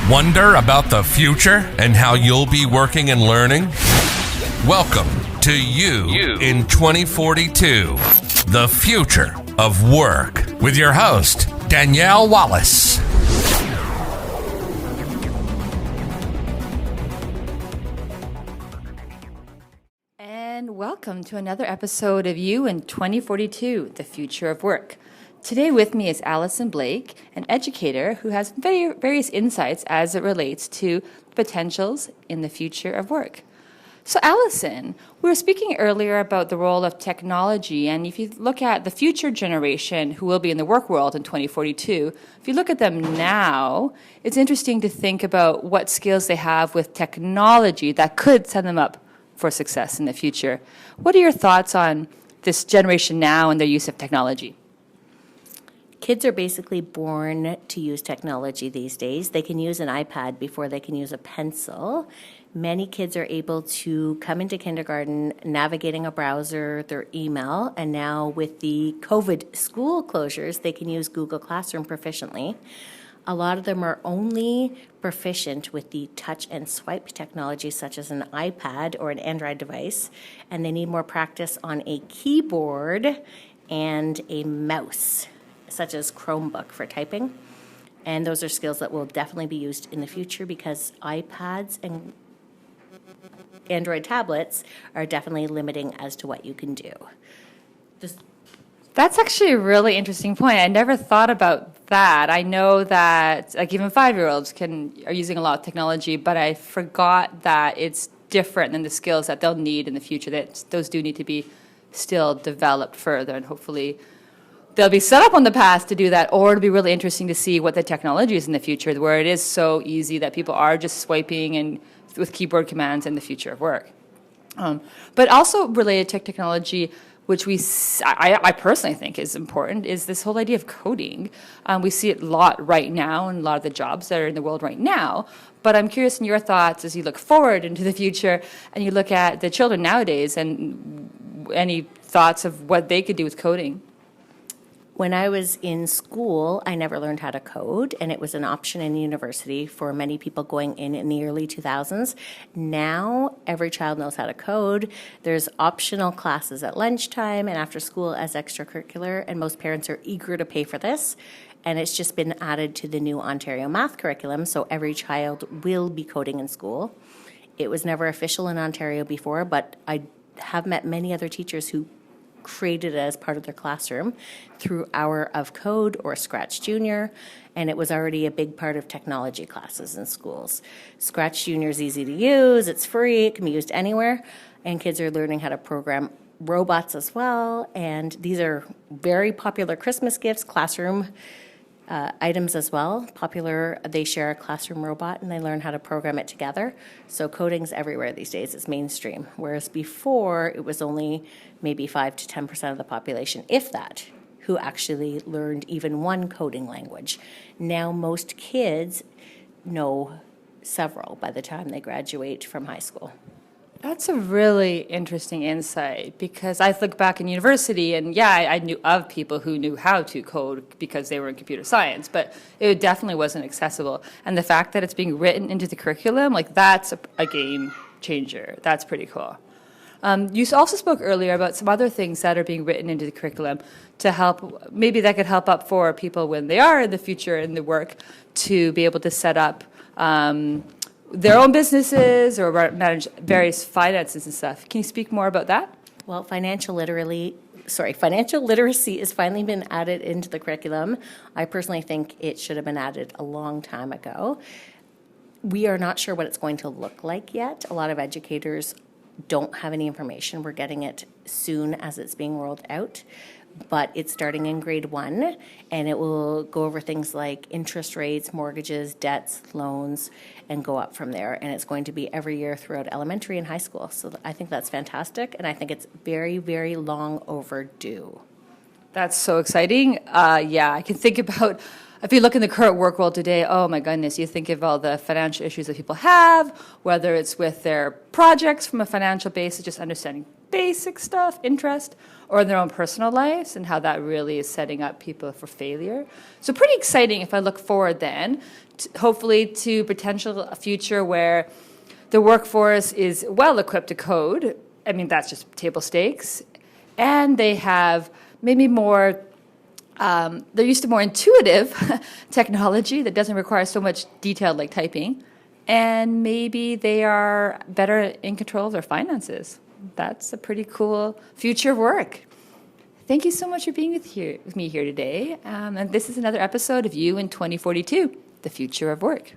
Wonder about the future and how you'll be working and learning? Welcome to You in 2042, the future of work, with your host, Danielle Wallace. And welcome to another episode of You in 2042, the future of work. Today with me is Allison Blake, an educator who has various insights as it relates to potentials in the future of work. So Allison, we were speaking earlier about the role of technology, and if you look at the future generation who will be in the work world in 2042, if you look at them now, it's interesting to think about what skills they have with technology that could set them up for success in the future. What are your thoughts on this generation now and their use of technology? Kids are basically born to use technology these days. They can use an iPad before they can use a pencil. Many kids are able to come into kindergarten navigating a browser, their email, and now with the COVID school closures, they can use Google Classroom proficiently. A lot of them are only proficient with the touch and swipe technology, such as an iPad or an Android device, and they need more practice on a keyboard and a mouse, such as Chromebook for typing. And those are skills that will definitely be used in the future because iPads and Android tablets are definitely limiting as to what you can do. That's actually a really interesting point. I never thought about that. I know that like even 5-year-olds are using a lot of technology, but I forgot that it's different than the skills that they'll need in the future. That those do need to be still developed further, and hopefully they'll be set up on the path to do that, or it'll be really interesting to see what the technology is in the future, where it is so easy that people are just swiping and with keyboard commands in the future of work. But also related to technology, which I personally think is important, is this whole idea of coding. We see it a lot right now in a lot of the jobs that are in the world right now. But I'm curious in your thoughts as you look forward into the future and you look at the children nowadays and any thoughts of what they could do with coding. When I was in school, I never learned how to code, and it was an option in university for many people going in the early 2000s. Now, every child knows how to code. There's optional classes at lunchtime and after school as extracurricular, and most parents are eager to pay for this. And it's just been added to the new Ontario math curriculum, so every child will be coding in school. It was never official in Ontario before, but I have met many other teachers who created it as part of their classroom through Hour of Code or Scratch Junior, and it was already a big part of technology classes in schools. Scratch Junior is easy to use, it's free, it can be used anywhere, and kids are learning how to program robots as well, and these are very popular Christmas gifts, classroom items as well. Popular, they share a classroom robot and they learn how to program it together. So coding's everywhere these days, it's mainstream. Whereas before, it was only maybe 5 to 10% of the population, if that, who actually learned even one coding language. Now most kids know several by the time they graduate from high school. That's a really interesting insight because I look back in university and I knew of people who knew how to code because they were in computer science, but it definitely wasn't accessible. And the fact that it's being written into the curriculum, like that's a game changer. That's pretty cool. You also spoke earlier about some other things that are being written into the curriculum to help, maybe that could help up for people when they are in the future in the work to be able to set up their own businesses or manage various finances and stuff. Can you speak more about that? Well, financial literacy has finally been added into the curriculum. I personally think it should have been added a long time ago. We are not sure what it's going to look like yet. A lot of educators don't have any information. We're getting it soon as it's being rolled out. But it's starting in grade 1, and it will go over things like interest rates, mortgages, debts, loans, and go up from there. And it's going to be every year throughout elementary and high school. So I think that's fantastic, and I think it's very, very long overdue. That's so exciting. I can think about, if you look in the current work world today, oh my goodness, you think of all the financial issues that people have, whether it's with their projects from a financial basis, just understanding basic stuff, interest, or in their own personal lives, and how that really is setting up people for failure. So pretty exciting if I look forward then, hopefully to a future where the workforce is well equipped to code. I mean, that's just table stakes. And they have maybe more, they're used to more intuitive technology that doesn't require so much detail like typing. And maybe they are better in control of their finances. That's a pretty cool future of work. Thank you so much for being with me here today. And this is another episode of You in 2042, The Future of Work.